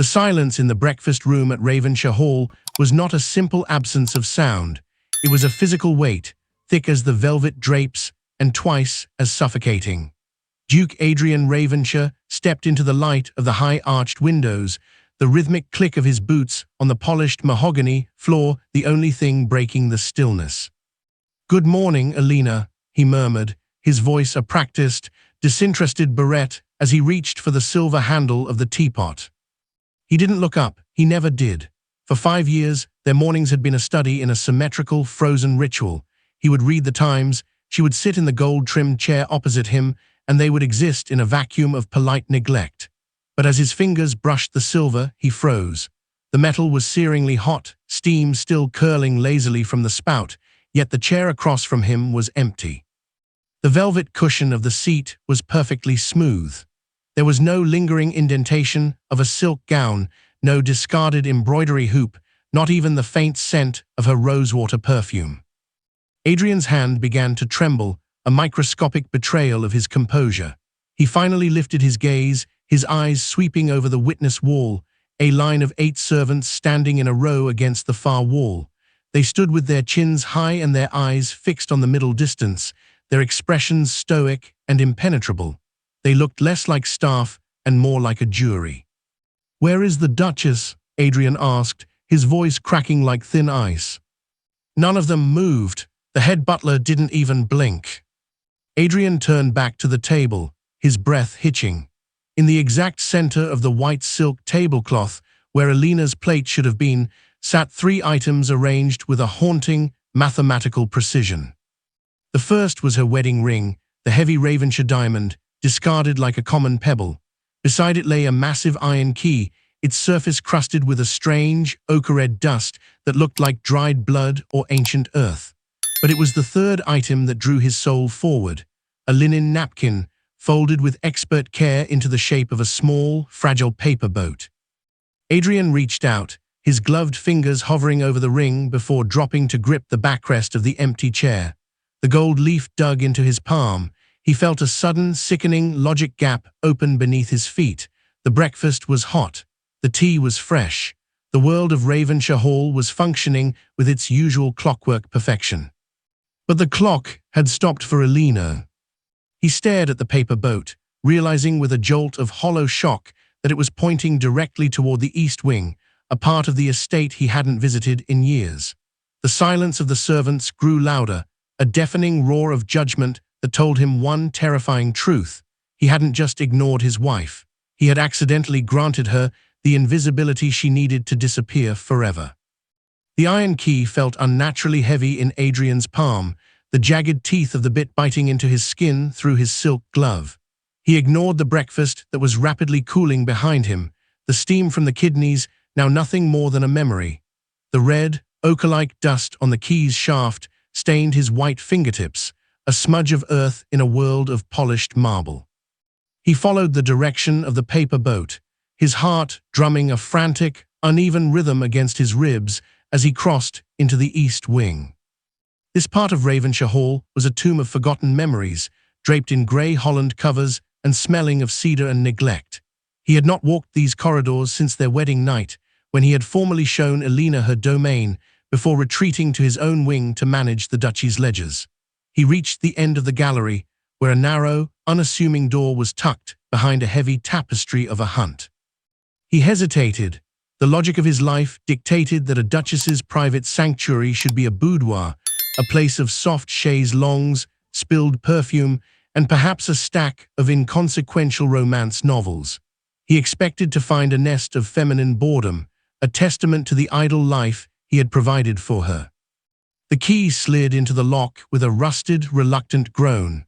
The silence in the breakfast room at Ravenshire Hall was not a simple absence of sound. It was a physical weight, thick as the velvet drapes and twice as suffocating. Duke Adrian Ravenshire stepped into the light of the high-arched windows, the rhythmic click of his boots on the polished mahogany floor the only thing breaking the stillness. "Good morning, Elena," he murmured, his voice a practiced, disinterested barrette as he reached for the silver handle of the teapot. He didn't look up, he never did. For 5 years, their mornings had been a study in a symmetrical, frozen ritual. He would read the Times, she would sit in the gold-trimmed chair opposite him, and they would exist in a vacuum of polite neglect. But as his fingers brushed the silver, he froze. The metal was searingly hot, steam still curling lazily from the spout, yet the chair across from him was empty. The velvet cushion of the seat was perfectly smooth. There was no lingering indentation of a silk gown, no discarded embroidery hoop, not even the faint scent of her rosewater perfume. Adrian's hand began to tremble, a microscopic betrayal of his composure. He finally lifted his gaze, his eyes sweeping over the witness wall, a line of 8 servants standing in a row against the far wall. They stood with their chins high and their eyes fixed on the middle distance, their expressions stoic and impenetrable. They looked less like staff and more like a jury. "Where is the Duchess?" Adrian asked, his voice cracking like thin ice. None of them moved. The head butler didn't even blink. Adrian turned back to the table, his breath hitching. In the exact center of the white silk tablecloth, where Elena's plate should have been, sat 3 items arranged with a haunting, mathematical precision. The first was her wedding ring, the heavy Ravenshire diamond, discarded like a common pebble. Beside it lay a massive iron key, its surface crusted with a strange, ochre-red dust that looked like dried blood or ancient earth. But it was the third item that drew his soul forward, a linen napkin, folded with expert care into the shape of a small, fragile paper boat. Adrian reached out, his gloved fingers hovering over the ring before dropping to grip the backrest of the empty chair. The gold leaf dug into his palm. He felt a sudden, sickening logic gap open beneath his feet. The breakfast was hot. The tea was fresh. The world of Ravenshire Hall was functioning with its usual clockwork perfection. But the clock had stopped for Elena. He stared at the paper boat, realizing with a jolt of hollow shock that it was pointing directly toward the east wing, a part of the estate he hadn't visited in years. The silence of the servants grew louder, a deafening roar of judgment that told him one terrifying truth. He hadn't just ignored his wife. He had accidentally granted her the invisibility she needed to disappear forever. The iron key felt unnaturally heavy in Adrian's palm, the jagged teeth of the bit biting into his skin through his silk glove. He ignored the breakfast that was rapidly cooling behind him, the steam from the kidneys now nothing more than a memory. The red, ochre-like dust on the key's shaft stained his white fingertips, a smudge of earth in a world of polished marble. He followed the direction of the paper boat, his heart drumming a frantic, uneven rhythm against his ribs as he crossed into the east wing. This part of Ravenshire Hall was a tomb of forgotten memories, draped in grey Holland covers and smelling of cedar and neglect. He had not walked these corridors since their wedding night, when he had formally shown Elena her domain before retreating to his own wing to manage the duchy's ledgers. He reached the end of the gallery, where a narrow, unassuming door was tucked behind a heavy tapestry of a hunt. He hesitated. The logic of his life dictated that a duchess's private sanctuary should be a boudoir, a place of soft chaise longues, spilled perfume, and perhaps a stack of inconsequential romance novels. He expected to find a nest of feminine boredom, a testament to the idle life he had provided for her. The key slid into the lock with a rusted, reluctant groan.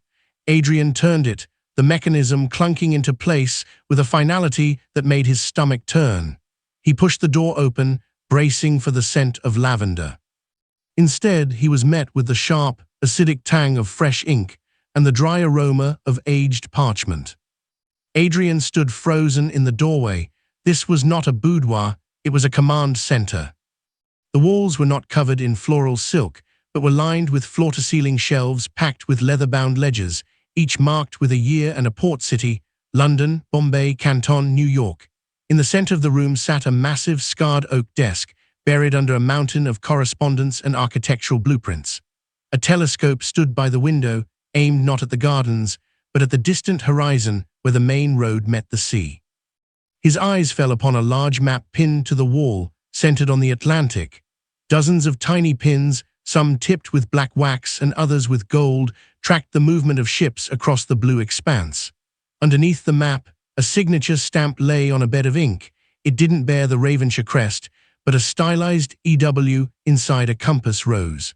Adrian turned it, the mechanism clunking into place with a finality that made his stomach turn. He pushed the door open, bracing for the scent of lavender. Instead, he was met with the sharp, acidic tang of fresh ink and the dry aroma of aged parchment. Adrian stood frozen in the doorway. This was not a boudoir, it was a command center. The walls were not covered in floral silk, but were lined with floor-to-ceiling shelves packed with leather-bound ledgers, each marked with a year and a port city: London, Bombay, Canton, New York. In the center of the room sat a massive, scarred oak desk, buried under a mountain of correspondence and architectural blueprints. A telescope stood by the window, aimed not at the gardens, but at the distant horizon where the main road met the sea. His eyes fell upon a large map pinned to the wall, centered on the Atlantic. Dozens of tiny pins, some tipped with black wax and others with gold, tracked the movement of ships across the blue expanse. Underneath the map, a signature stamp lay on a bed of ink. It didn't bear the Ravenshire crest, but a stylized EW inside a compass rose.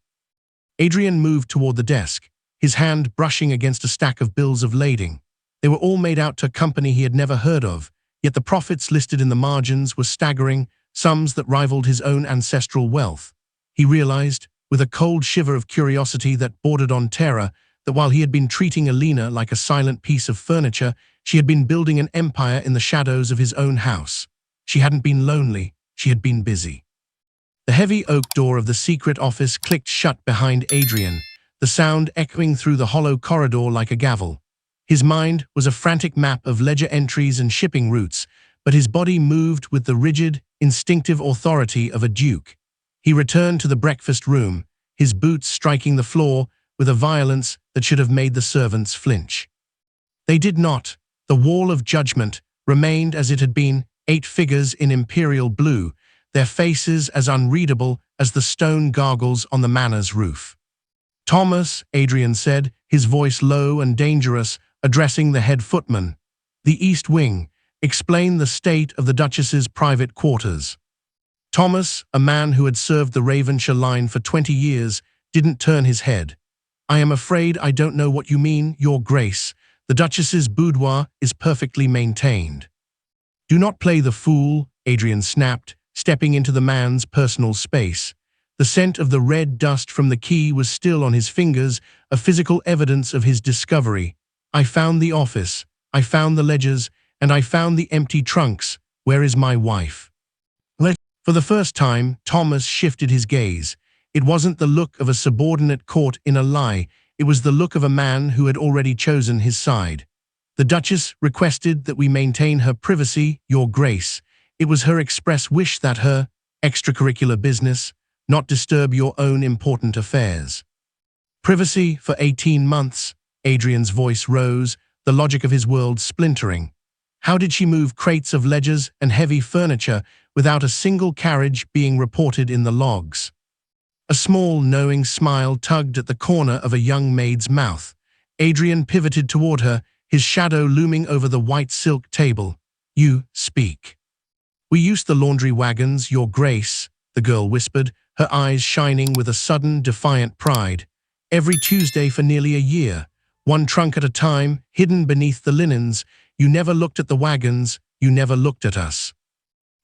Adrian moved toward the desk, his hand brushing against a stack of bills of lading. They were all made out to a company he had never heard of, yet the profits listed in the margins were staggering, sums that rivaled his own ancestral wealth. He realized, with a cold shiver of curiosity that bordered on terror, that while he had been treating Elena like a silent piece of furniture, she had been building an empire in the shadows of his own house. She hadn't been lonely, she had been busy. The heavy oak door of the secret office clicked shut behind Adrian, the sound echoing through the hollow corridor like a gavel. His mind was a frantic map of ledger entries and shipping routes, but his body moved with the rigid, instinctive authority of a duke. He returned to the breakfast room, his boots striking the floor with a violence that should have made the servants flinch. They did not. The wall of judgment remained as it had been, 8 figures in imperial blue, their faces as unreadable as the stone gargoyles on the manor's roof. "Thomas," Adrian said, his voice low and dangerous, addressing the head footman. "The East Wing. Explain the state of the Duchess's private quarters." Thomas, a man who had served the Ravenshire line for 20 years, didn't turn his head. "I am afraid I don't know what you mean, Your Grace. The Duchess's boudoir is perfectly maintained." "Do not play the fool," Adrian snapped, stepping into the man's personal space. The scent of the red dust from the key was still on his fingers, a physical evidence of his discovery. "I found the office, I found the ledgers, and I found the empty trunks. Where is my wife?" For the first time, Thomas shifted his gaze. It wasn't the look of a subordinate caught in a lie, it was the look of a man who had already chosen his side. "The Duchess requested that we maintain her privacy, Your Grace. It was her express wish that her extracurricular business not disturb your own important affairs." "Privacy for 18 months, Adrian's voice rose, the logic of his world splintering. How did she move crates of ledgers and heavy furniture without a single carriage being reported in the logs? A small, knowing smile tugged at the corner of a young maid's mouth. Adrian pivoted toward her, his shadow looming over the white silk table. "You speak." "We used the laundry wagons, Your Grace," the girl whispered, her eyes shining with a sudden, defiant pride. "Every Tuesday for nearly a year. One trunk at a time, hidden beneath the linens. You never looked at the wagons, you never looked at us."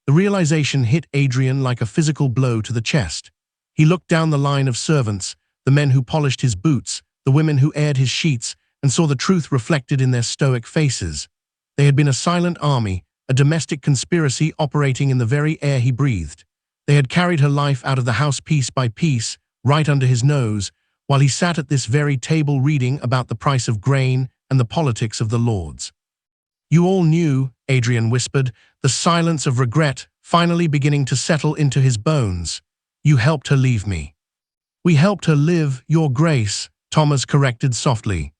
The realization hit Adrian like a physical blow to the chest. He looked down the line of servants, the men who polished his boots, the women who aired his sheets, and saw the truth reflected in their stoic faces. They had been a silent army, a domestic conspiracy operating in the very air he breathed. They had carried her life out of the house piece by piece, right under his nose, while he sat at this very table reading about the price of grain and the politics of the lords. "You all knew," Adrian whispered, the silence of regret finally beginning to settle into his bones. "You helped her leave me." "We helped her live, Your Grace," Thomas corrected softly.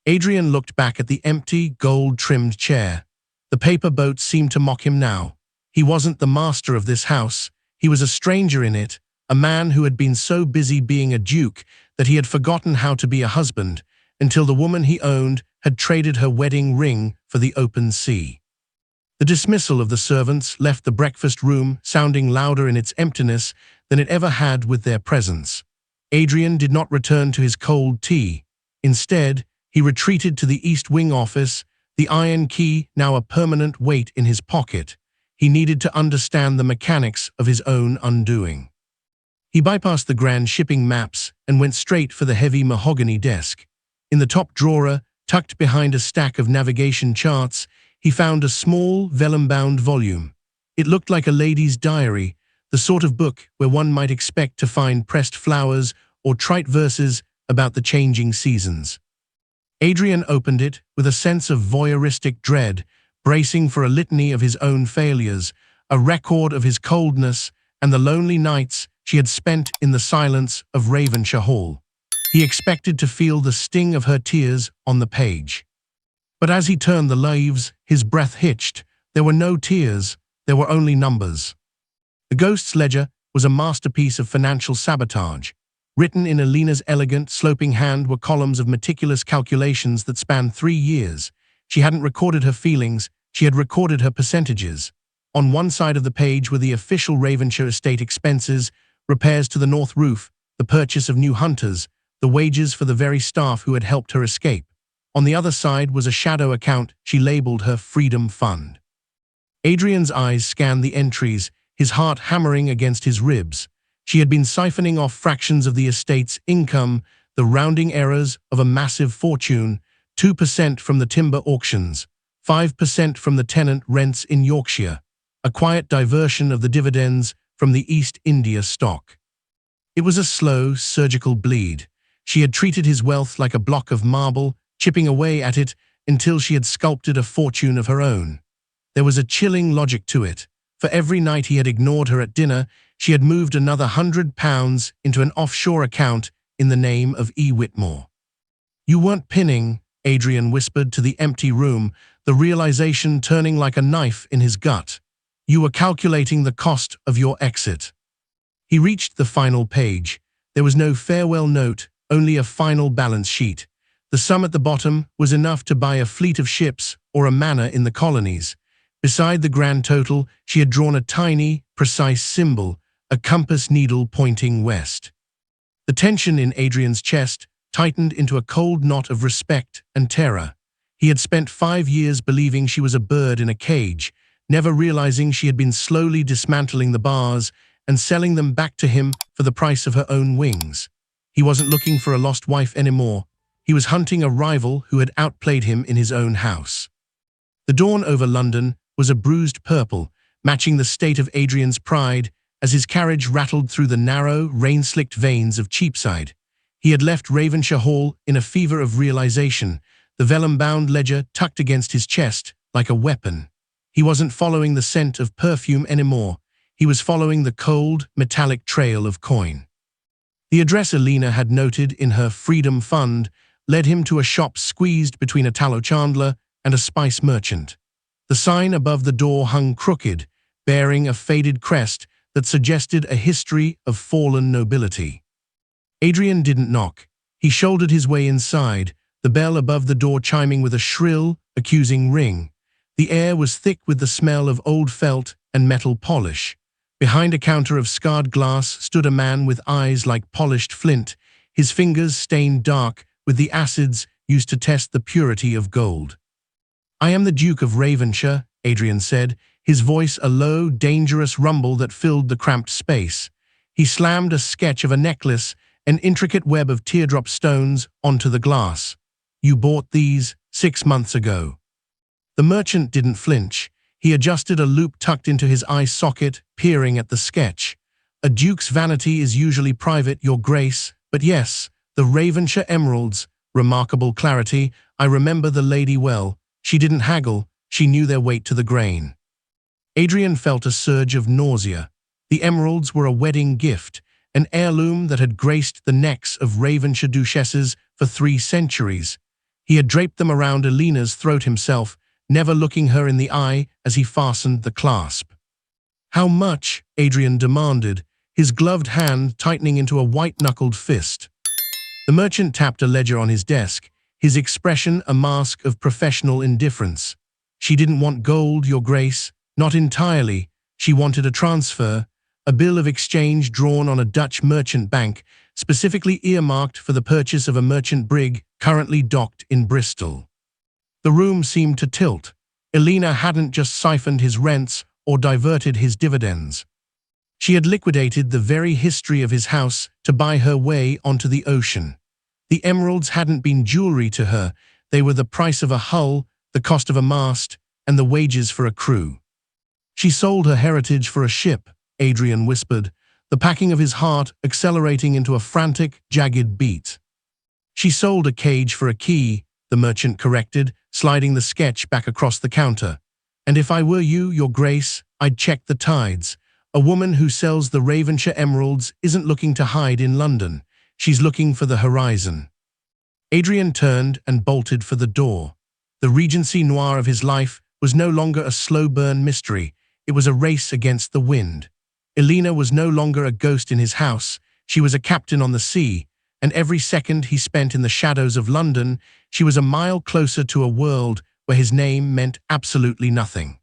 Adrian looked back at the empty, gold-trimmed chair. The paper boat seemed to mock him now. He wasn't the master of this house. He was a stranger in it, a man who had been so busy being a duke that he had forgotten how to be a husband, until the woman he owned had traded her wedding ring for the open sea. The dismissal of the servants left the breakfast room sounding louder in its emptiness than it ever had with their presence. Adrian did not return to his cold tea. Instead, he retreated to the East Wing office, the iron key now a permanent weight in his pocket. He needed to understand the mechanics of his own undoing. He bypassed the grand shipping maps and went straight for the heavy mahogany desk. In the top drawer, tucked behind a stack of navigation charts, he found a small, vellum-bound volume. It looked like a lady's diary, the sort of book where one might expect to find pressed flowers or trite verses about the changing seasons. Adrian opened it with a sense of voyeuristic dread, bracing for a litany of his own failures, a record of his coldness and the lonely nights she had spent in the silence of Ravenshire Hall. He expected to feel the sting of her tears on the page. But as he turned the leaves, his breath hitched. There were no tears, there were only numbers. The Ghost's ledger was a masterpiece of financial sabotage. Written in Elena's elegant, sloping hand were columns of meticulous calculations that spanned 3 years. She hadn't recorded her feelings, she had recorded her percentages. On one side of the page were the official Ravenshire estate expenses, repairs to the north roof, the purchase of new hunters, the wages for the very staff who had helped her escape. On the other side was a shadow account she labeled her Freedom Fund. Adrian's eyes scanned the entries, his heart hammering against his ribs. She had been siphoning off fractions of the estate's income, the rounding errors of a massive fortune, 2% from the timber auctions, 5% from the tenant rents in Yorkshire, a quiet diversion of the dividends from the East India stock. It was a slow, surgical bleed. She had treated his wealth like a block of marble, chipping away at it until she had sculpted a fortune of her own. There was a chilling logic to it. For every night he had ignored her at dinner, she had moved another £100 into an offshore account in the name of E. Whitmore. "You weren't pinning," Adrian whispered to the empty room, the realization turning like a knife in his gut. "You were calculating the cost of your exit." He reached the final page. There was no farewell note, only a final balance sheet. The sum at the bottom was enough to buy a fleet of ships or a manor in the colonies. Beside the grand total, she had drawn a tiny, precise symbol, a compass needle pointing west. The tension in Adrian's chest tightened into a cold knot of respect and terror. He had spent 5 years believing she was a bird in a cage, never realizing she had been slowly dismantling the bars and selling them back to him for the price of her own wings. He wasn't looking for a lost wife anymore. He was hunting a rival who had outplayed him in his own house. The dawn over London was a bruised purple, matching the state of Adrian's pride as his carriage rattled through the narrow, rain-slicked veins of Cheapside. He had left Ravenshire Hall in a fever of realization, the vellum-bound ledger tucked against his chest like a weapon. He wasn't following the scent of perfume anymore. He was following the cold, metallic trail of coin. The address Elena had noted in her Freedom Fund led him to a shop squeezed between a tallow chandler and a spice merchant. The sign above the door hung crooked, bearing a faded crest that suggested a history of fallen nobility. Adrian didn't knock. He shouldered his way inside, the bell above the door chiming with a shrill, accusing ring. The air was thick with the smell of old felt and metal polish. Behind a counter of scarred glass stood a man with eyes like polished flint, his fingers stained dark with the acids used to test the purity of gold. "I am the Duke of Ravenshire," Adrian said, his voice a low, dangerous rumble that filled the cramped space. He slammed a sketch of a necklace, an intricate web of teardrop stones, onto the glass. "You bought these 6 months ago." The merchant didn't flinch. He adjusted a loop tucked into his eye socket, peering at the sketch. "A duke's vanity is usually private, your grace, but yes, the Ravenshire emeralds, remarkable clarity. I remember the lady well. She didn't haggle, she knew their weight to the grain." Adrian felt a surge of nausea. The emeralds were a wedding gift, an heirloom that had graced the necks of Ravenshire duchesses for 3 centuries. He had draped them around Elena's throat himself, never looking her in the eye as he fastened the clasp. "How much?" Adrian demanded, his gloved hand tightening into a white-knuckled fist. The merchant tapped a ledger on his desk, his expression a mask of professional indifference. "She didn't want gold, your grace. Not entirely. She wanted a transfer, a bill of exchange drawn on a Dutch merchant bank, specifically earmarked for the purchase of a merchant brig currently docked in Bristol." The room seemed to tilt. Elena hadn't just siphoned his rents or diverted his dividends. She had liquidated the very history of his house to buy her way onto the ocean. The emeralds hadn't been jewelry to her. They were the price of a hull, the cost of a mast, and the wages for a crew. "She sold her heritage for a ship," Adrian whispered, the packing of his heart accelerating into a frantic, jagged beat. "She sold a cage for a key," the merchant corrected, sliding the sketch back across the counter. And if I were you, your grace, I'd check the tides. A woman who sells the Ravenshire emeralds isn't looking to hide in London. She's looking for the horizon. Adrian turned and bolted for the door. The Regency noir of his life was no longer a slow-burn mystery. It was a race against the wind. Elena was no longer a ghost in his house. She was a captain on the sea, and every second he spent in the shadows of London, she was a mile closer to a world where his name meant absolutely nothing.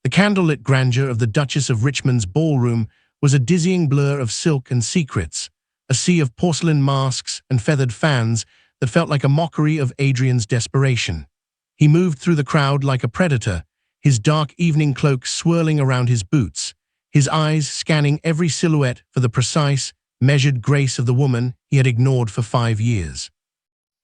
The candlelit grandeur of the Duchess of Richmond's ballroom was a dizzying blur of silk and secrets, a sea of porcelain masks and feathered fans that felt like a mockery of Adrian's desperation. He moved through the crowd like a predator, his dark evening cloak swirling around his boots, his eyes scanning every silhouette for the precise, measured grace of the woman he had ignored for 5 years.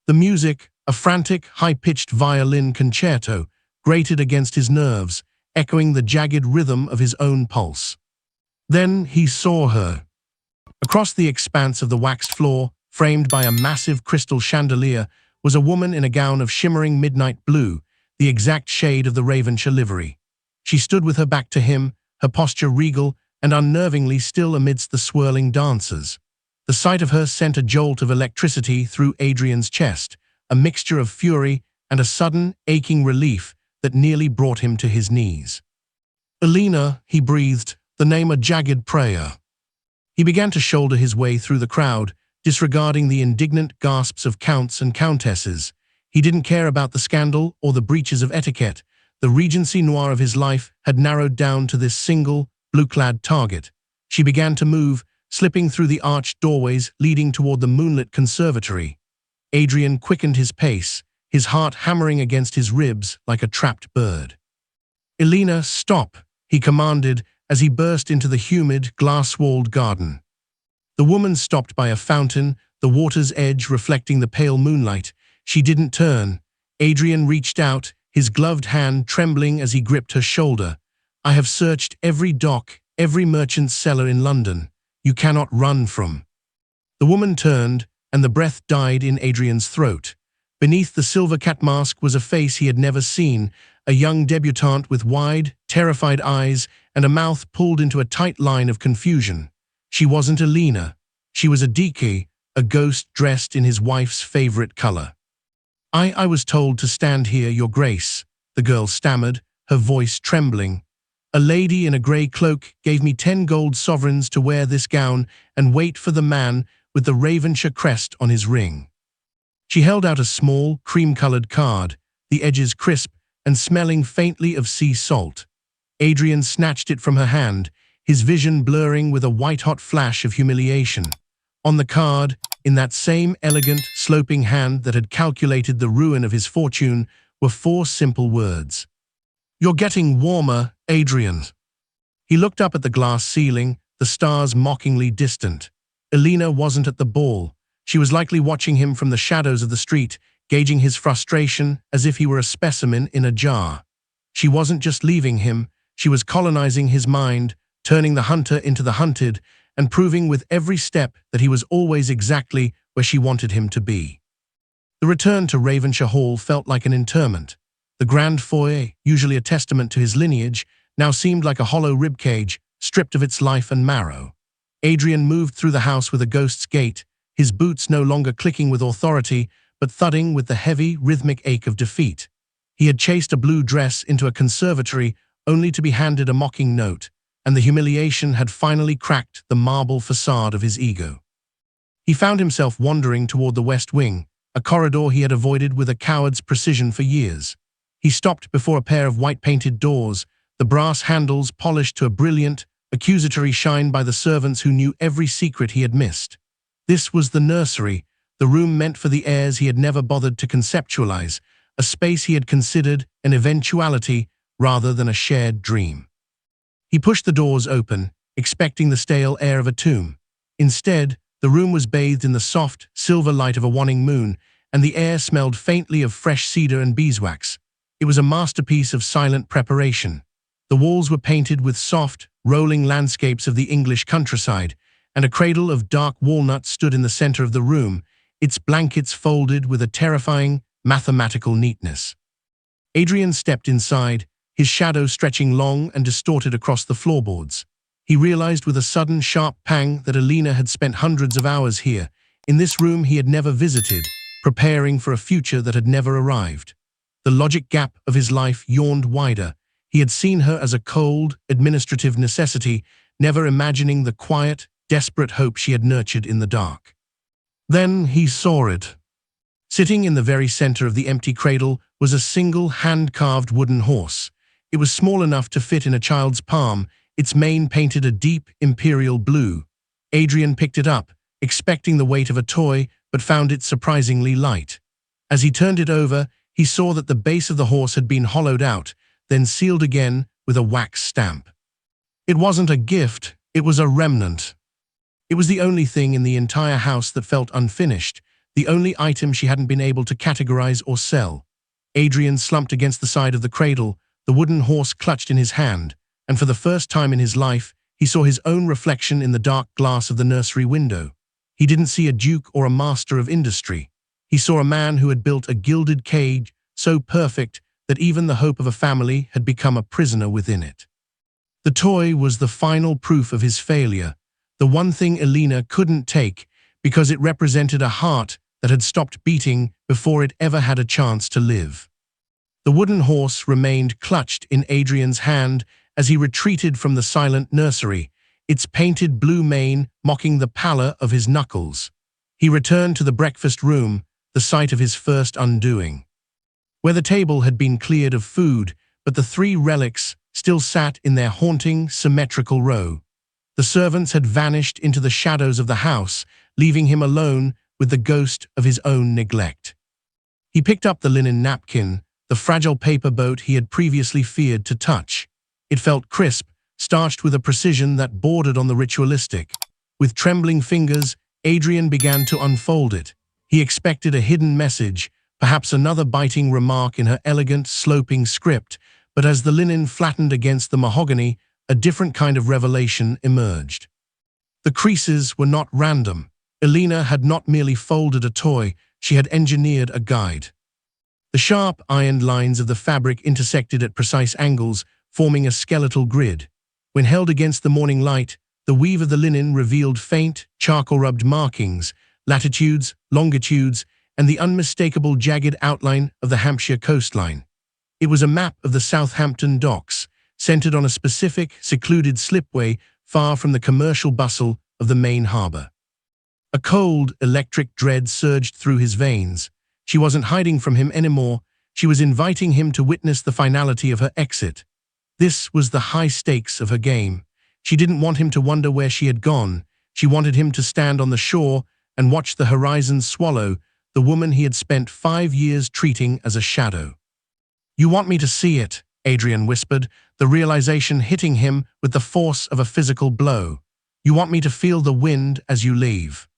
The music, a frantic, high-pitched violin concerto, grated against his nerves, echoing the jagged rhythm of his own pulse. Then he saw her. Across the expanse of the waxed floor, framed by a massive crystal chandelier, was a woman in a gown of shimmering midnight blue, the exact shade of the Ravenshire livery. She stood with her back to him, her posture regal and unnervingly still amidst the swirling dancers. The sight of her sent a jolt of electricity through Adrian's chest, a mixture of fury and a sudden, aching relief that nearly brought him to his knees. "Elena," he breathed, the name a jagged prayer. He began to shoulder his way through the crowd, disregarding the indignant gasps of counts and countesses. He didn't care about the scandal or the breaches of etiquette. The Regency noir of his life had narrowed down to this single, blue-clad target. She began to move, slipping through the arched doorways leading toward the moonlit conservatory. Adrian quickened his pace, his heart hammering against his ribs like a trapped bird. "Elena, stop," he commanded as he burst into the humid, glass-walled garden. The woman stopped by a fountain, the water's edge reflecting the pale moonlight. She didn't turn. Adrian reached out, his gloved hand trembling as he gripped her shoulder. "I have searched every dock, every merchant's cellar in London. You cannot run from." The woman turned, and the breath died in Adrian's throat. Beneath the silver cat mask was a face he had never seen, a young debutante with wide, terrified eyes and a mouth pulled into a tight line of confusion. She wasn't Elena. She was a decoy, a ghost dressed in his wife's favorite color. I was told to stand here, your grace," the girl stammered, her voice trembling. "A lady in a grey cloak gave me 10 gold sovereigns to wear this gown and wait for the man with the Ravenshire crest on his ring." She held out a small, cream-colored card, the edges crisp and smelling faintly of sea salt. Adrian snatched it from her hand, his vision blurring with a white-hot flash of humiliation. On the card, in that same elegant, sloping hand that had calculated the ruin of his fortune, were 4 simple words. "You're getting warmer, Adrian." He looked up at the glass ceiling, the stars mockingly distant. Elena wasn't at the ball. She was likely watching him from the shadows of the street, gauging his frustration as if he were a specimen in a jar. She wasn't just leaving him, she was colonizing his mind, turning the hunter into the hunted, and proving with every step that he was always exactly where she wanted him to be. The return to Ravenshire Hall felt like an interment. The grand foyer, usually a testament to his lineage, now seemed like a hollow ribcage, stripped of its life and marrow. Adrian moved through the house with a ghost's gait, his boots no longer clicking with authority, but thudding with the heavy, rhythmic ache of defeat. He had chased a blue dress into a conservatory only to be handed a mocking note, and the humiliation had finally cracked the marble facade of his ego. He found himself wandering toward the West Wing, a corridor he had avoided with a coward's precision for years. He stopped before a pair of white-painted doors, the brass handles polished to a brilliant, accusatory shine by the servants who knew every secret he had missed. This was the nursery, the room meant for the heirs he had never bothered to conceptualize, a space he had considered an eventuality rather than a shared dream. He pushed the doors open, expecting the stale air of a tomb. Instead, the room was bathed in the soft, silver light of a waning moon, and the air smelled faintly of fresh cedar and beeswax. It was a masterpiece of silent preparation. The walls were painted with soft, rolling landscapes of the English countryside, and a cradle of dark walnut stood in the center of the room, its blankets folded with a terrifying, mathematical neatness. Adrian stepped inside, his shadow stretching long and distorted across the floorboards. He realized with a sudden, sharp pang that Elena had spent hundreds of hours here, in this room he had never visited, preparing for a future that had never arrived. The logic gap of his life yawned wider. He had seen her as a cold, administrative necessity, never imagining the quiet, desperate hope she had nurtured in the dark. Then he saw it. Sitting in the very center of the empty cradle was a single hand-carved wooden horse. It was small enough to fit in a child's palm, its mane painted a deep, imperial blue. Adrian picked it up, expecting the weight of a toy, but found it surprisingly light. As he turned it over, he saw that the base of the horse had been hollowed out, then sealed again with a wax stamp. It wasn't a gift, it was a remnant. It was the only thing in the entire house that felt unfinished, the only item she hadn't been able to categorize or sell. Adrian slumped against the side of the cradle, the wooden horse clutched in his hand, and for the first time in his life, he saw his own reflection in the dark glass of the nursery window. He didn't see a duke or a master of industry. He saw a man who had built a gilded cage so perfect that even the hope of a family had become a prisoner within it. The toy was the final proof of his failure, the one thing Elena couldn't take because it represented a heart that had stopped beating before it ever had a chance to live. The wooden horse remained clutched in Adrian's hand as he retreated from the silent nursery, its painted blue mane mocking the pallor of his knuckles. He returned to the breakfast room, the site of his first undoing, where the table had been cleared of food, but the three relics still sat in their haunting, symmetrical row. The servants had vanished into the shadows of the house, leaving him alone with the ghost of his own neglect. He picked up the linen napkin, the fragile paper boat he had previously feared to touch. It felt crisp, starched with a precision that bordered on the ritualistic. With trembling fingers, Adrian began to unfold it. He expected a hidden message, perhaps another biting remark in her elegant, sloping script, but as the linen flattened against the mahogany, a different kind of revelation emerged. The creases were not random. Elena had not merely folded a toy, she had engineered a guide. The sharp, ironed lines of the fabric intersected at precise angles, forming a skeletal grid. When held against the morning light, the weave of the linen revealed faint, charcoal-rubbed markings, latitudes, longitudes, and the unmistakable jagged outline of the Hampshire coastline. It was a map of the Southampton docks, centered on a specific, secluded slipway far from the commercial bustle of the main harbor. A cold, electric dread surged through his veins. She wasn't hiding from him anymore, she was inviting him to witness the finality of her exit. This was the high stakes of her game. She didn't want him to wonder where she had gone. She wanted him to stand on the shore and watch the horizon swallow the woman he had spent 5 years treating as a shadow. "You want me to see it," Adrian whispered, the realization hitting him with the force of a physical blow. "You want me to feel the wind as you leave."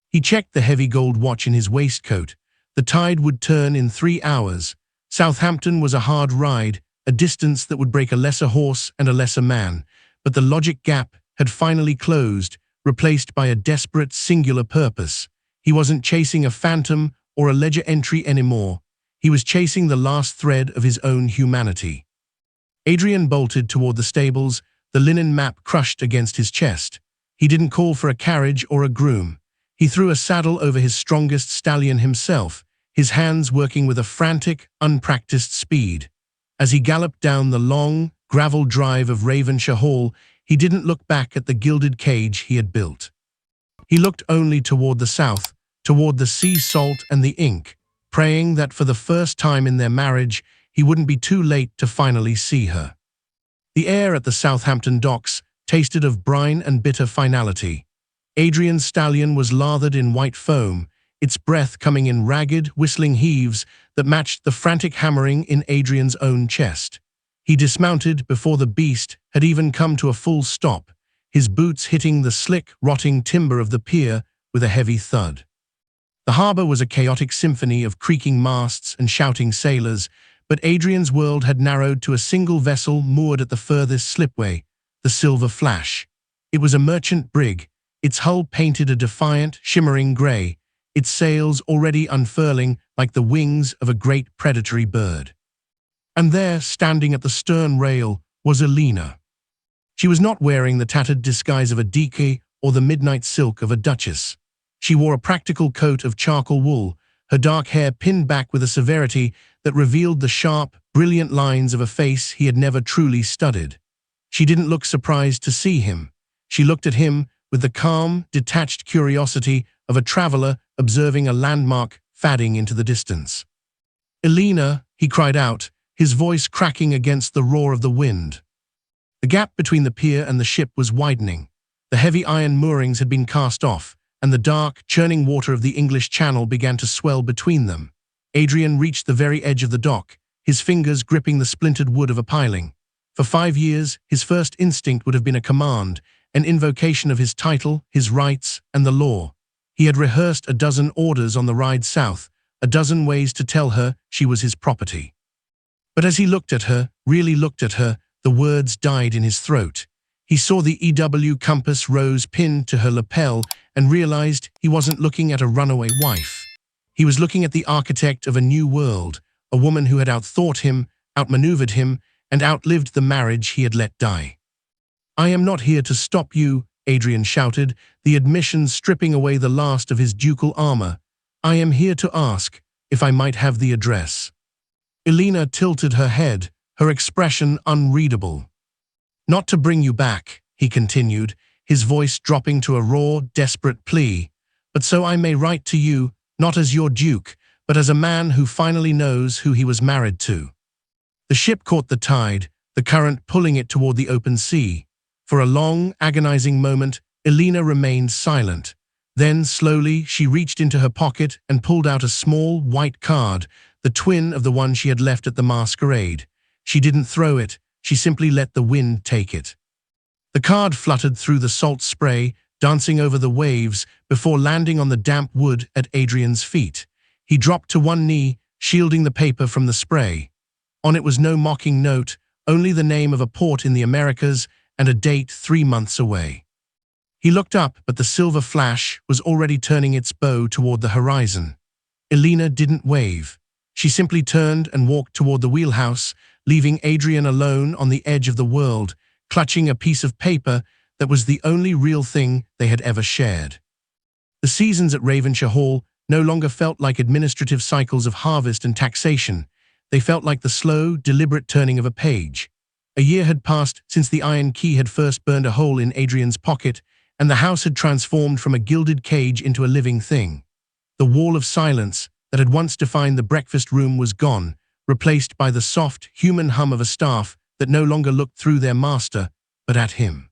He checked the heavy gold watch in his waistcoat. The tide would turn in 3 hours. Southampton was a hard ride, a distance that would break a lesser horse and a lesser man, but the logic gap had finally closed, replaced by a desperate, singular purpose. He wasn't chasing a phantom or a ledger entry anymore. He was chasing the last thread of his own humanity. Adrian bolted toward the stables, the linen map crushed against his chest. He didn't call for a carriage or a groom. He threw a saddle over his strongest stallion himself, his hands working with a frantic, unpracticed speed. As he galloped down the long, gravel drive of Ravenshire Hall, he didn't look back at the gilded cage he had built. He looked only toward the south, toward the sea salt and the ink, praying that for the first time in their marriage, he wouldn't be too late to finally see her. The air at the Southampton docks tasted of brine and bitter finality. Adrian's stallion was lathered in white foam, its breath coming in ragged, whistling heaves that matched the frantic hammering in Adrian's own chest. He dismounted before the beast had even come to a full stop, his boots hitting the slick, rotting timber of the pier with a heavy thud. The harbor was a chaotic symphony of creaking masts and shouting sailors, but Adrian's world had narrowed to a single vessel moored at the furthest slipway, the Silver Flash. It was a merchant brig, its hull painted a defiant, shimmering gray, its sails already unfurling like the wings of a great predatory bird. And there, standing at the stern rail, was Elena. She was not wearing the tattered disguise of a decoy or the midnight silk of a duchess. She wore a practical coat of charcoal wool, her dark hair pinned back with a severity that revealed the sharp, brilliant lines of a face he had never truly studied. She didn't look surprised to see him. She looked at him with the calm, detached curiosity of a traveler observing a landmark fading into the distance. "Elena," he cried out, his voice cracking against the roar of the wind. The gap between the pier and the ship was widening. The heavy iron moorings had been cast off, and the dark, churning water of the English Channel began to swell between them. Adrian reached the very edge of the dock, his fingers gripping the splintered wood of a piling. For 5 years, his first instinct would have been a command, an invocation of his title, his rights, and the law. He had rehearsed a dozen orders on the ride south, a dozen ways to tell her she was his property. But as he looked at her, really looked at her, the words died in his throat. He saw the EW compass rose pinned to her lapel and realized he wasn't looking at a runaway wife. He was looking at the architect of a new world, a woman who had outthought him, outmaneuvered him, and outlived the marriage he had let die. "I am not here to stop you," Adrian shouted, the admission stripping away the last of his ducal armor. "I am here to ask if I might have the address." Elena tilted her head, her expression unreadable. "Not to bring you back," he continued, his voice dropping to a raw, desperate plea, "but so I may write to you, not as your duke, but as a man who finally knows who he was married to." The ship caught the tide, the current pulling it toward the open sea. For a long, agonizing moment, Elena remained silent. Then, slowly, she reached into her pocket and pulled out a small, white card, the twin of the one she had left at the masquerade. She didn't throw it, she simply let the wind take it. The card fluttered through the salt spray, dancing over the waves, before landing on the damp wood at Adrian's feet. He dropped to one knee, shielding the paper from the spray. On it was no mocking note, only the name of a port in the Americas and a date 3 months away. He looked up, but the silver flash was already turning its bow toward the horizon. Elena didn't wave. She simply turned and walked toward the wheelhouse, leaving Adrian alone on the edge of the world, clutching a piece of paper that was the only real thing they had ever shared. The seasons at Ravenshire Hall no longer felt like administrative cycles of harvest and taxation. They felt like the slow, deliberate turning of a page. A year had passed since the iron key had first burned a hole in Adrian's pocket, and the house had transformed from a gilded cage into a living thing. The wall of silence that had once defined the breakfast room was gone, replaced by the soft, human hum of a staff that no longer looked through their master, but at him.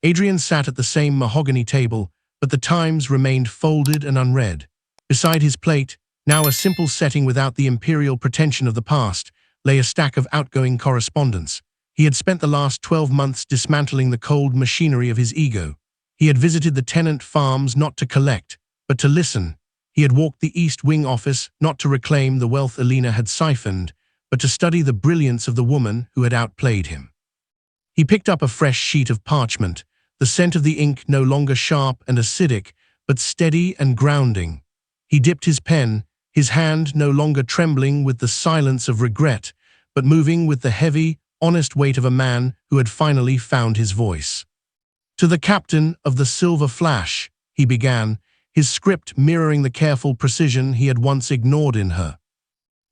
Adrian sat at the same mahogany table, but the Times remained folded and unread. Beside his plate, now a simple setting without the imperial pretension of the past, lay a stack of outgoing correspondence. He had spent the last 12 months dismantling the cold machinery of his ego. He had visited the tenant farms not to collect, but to listen. He had walked the East Wing office not to reclaim the wealth Elena had siphoned, but to study the brilliance of the woman who had outplayed him. He picked up a fresh sheet of parchment, the scent of the ink no longer sharp and acidic, but steady and grounding. He dipped his pen, his hand no longer trembling with the silence of regret, but moving with the heavy, honest weight of a man who had finally found his voice. "To the captain of the Silver Flash," he began, his script mirroring the careful precision he had once ignored in her.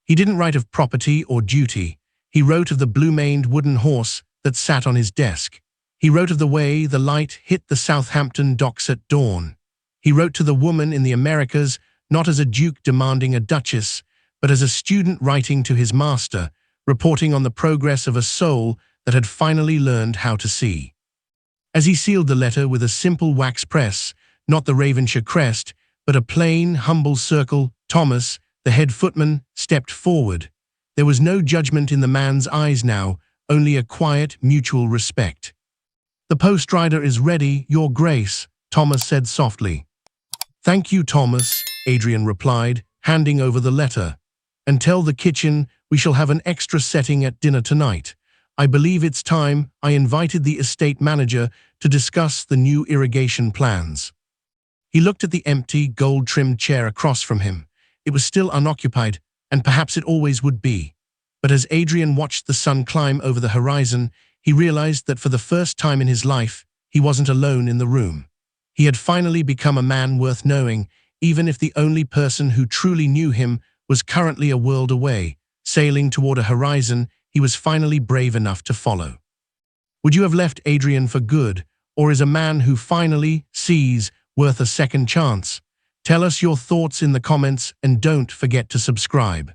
He didn't write of property or duty. He wrote of the blue-maned wooden horse that sat on his desk. He wrote of the way the light hit the Southampton docks at dawn. He wrote to the woman in the Americas, not as a duke demanding a duchess, but as a student writing to his master, reporting on the progress of a soul that had finally learned how to see. As he sealed the letter with a simple wax press, not the Ravenshire crest, but a plain, humble circle, Thomas, the head footman, stepped forward. There was no judgment in the man's eyes now, only a quiet, mutual respect. "The post-rider is ready, Your Grace," Thomas said softly. "Thank you, Thomas," Adrian replied, handing over the letter. "And tell the kitchen we shall have an extra setting at dinner tonight. I believe it's time I invited the estate manager to discuss the new irrigation plans." He looked at the empty, gold-trimmed chair across from him. It was still unoccupied, and perhaps it always would be. But as Adrian watched the sun climb over the horizon, he realized that for the first time in his life, he wasn't alone in the room. He had finally become a man worth knowing, even if the only person who truly knew him was currently a world away, sailing toward a horizon he was finally brave enough to follow. Would you have left Adrian for good, or is a man who finally sees worth a second chance? Tell us your thoughts in the comments and don't forget to subscribe.